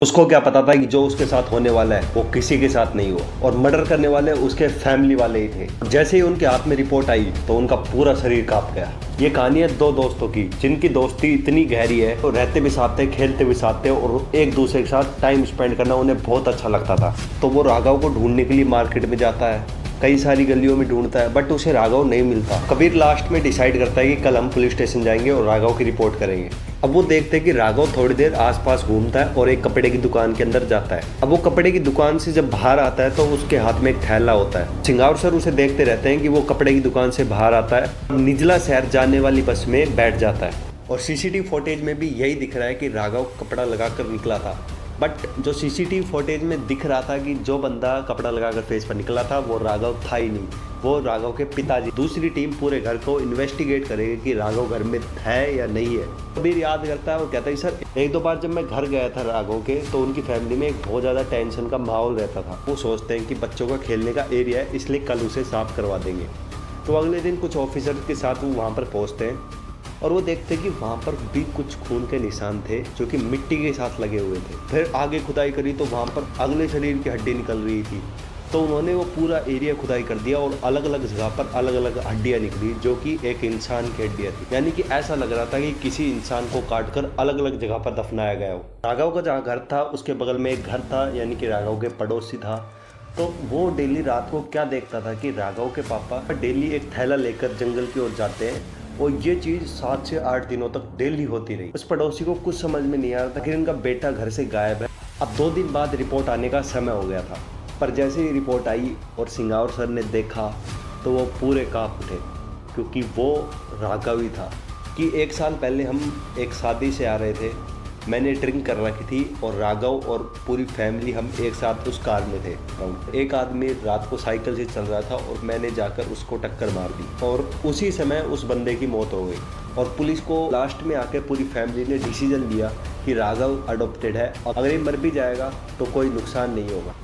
उसको क्या पता था कि जो उसके साथ होने वाला है वो किसी के साथ नहीं हो, और मर्डर करने वाले उसके फैमिली वाले ही थे। जैसे ही उनके हाथ में रिपोर्ट आई तो उनका पूरा शरीर कांप गया। ये कहानी है दो दोस्तों की जिनकी दोस्ती इतनी गहरी है, तो रहते भी साथ थे, खेलते भी साथ थे और एक दूसरे के साथ टाइम स्पेंड करना उन्हें बहुत अच्छा लगता था। तो वो राघव को ढूंढने के लिए मार्केट में जाता है, कई सारी गलियों में ढूंढता है, बट उसे राघव नहीं मिलता। कबीर लास्ट में डिसाइड करता है कि कल हम पुलिस स्टेशन जाएंगे और राघव की रिपोर्ट करेंगे। अब वो देखते हैं कि राघव थोड़ी देर आसपास घूमता है और एक कपड़े की दुकान के अंदर जाता है। अब वो कपड़े की दुकान से जब बाहर आता है तो उसके हाथ में एक थैला होता है। सिंगार सर उसे देखते रहते हैं कि वो कपड़े की दुकान से बाहर आता है, निजला शहर जाने वाली बस में बैठ जाता है। और सीसीटीवी फुटेज में भी यही दिख रहा है कि राघव कपड़ा लगाकर निकला था। बट जो सीसीटीवी फुटेज में दिख रहा था कि जो बंदा कपड़ा लगाकर फेस पर निकला था वो राघव था ही नहीं, वो राघव के पिताजी। दूसरी टीम पूरे घर को इन्वेस्टिगेट करेगी कि राघव घर में है या नहीं है। कबीर याद करता है और कहता है सर, एक दो बार जब मैं घर गया था राघव के तो उनकी फैमिली में एक बहुत ज़्यादा टेंशन का माहौल रहता था। वो सोचते हैं कि बच्चों का खेलने का एरिया है, इसलिए कल उसे साफ करवा देंगे। तो अगले दिन कुछ ऑफिसर के साथ वो वहाँ पर पहुँचते हैं और वो देखते हैं कि वहाँ पर भी कुछ खून के निशान थे जो कि मिट्टी के साथ लगे हुए थे। फिर आगे खुदाई करी तो वहाँ पर अगले शरीर की हड्डी निकल रही थी। तो उन्होंने वो पूरा एरिया खुदाई कर दिया और अलग अलग जगह पर अलग अलग हड्डियाँ निकली जो कि एक इंसान की हड्डियाँ थी। यानी कि ऐसा लग रहा था कि किसी इंसान को काट कर अलग अलग जगह पर दफनाया गया हो। राघव का जहाँ घर था उसके बगल में एक घर था, यानी कि राघव के पड़ोसी था। तो वो डेली रात को क्या देखता था कि राघव के पापा डेली एक थैला लेकर जंगल की ओर जाते हैं और ये चीज़ 7 से 8 दिनों तक डेली होती रही। उस पड़ोसी को कुछ समझ में नहीं आ रहा था कि इनका बेटा घर से गायब है। अब 2 दिन बाद रिपोर्ट आने का समय हो गया था, पर जैसे ही रिपोर्ट आई और सिंगार सर ने देखा तो वो पूरे कांप उठे, क्योंकि वो राघव ही था। कि 1 साल पहले हम एक शादी से आ रहे थे, मैंने ड्रिंक कर रखी थी और राघव और पूरी फैमिली हम एक साथ उस कार में थे। एक आदमी रात को साइकिल से चल रहा था और मैंने जाकर उसको टक्कर मार दी और उसी समय उस बंदे की मौत हो गई। और पुलिस को लास्ट में आके पूरी फैमिली ने डिसीजन लिया कि राघव अडॉप्टेड है और अगर ये मर भी जाएगा तो कोई नुकसान नहीं होगा।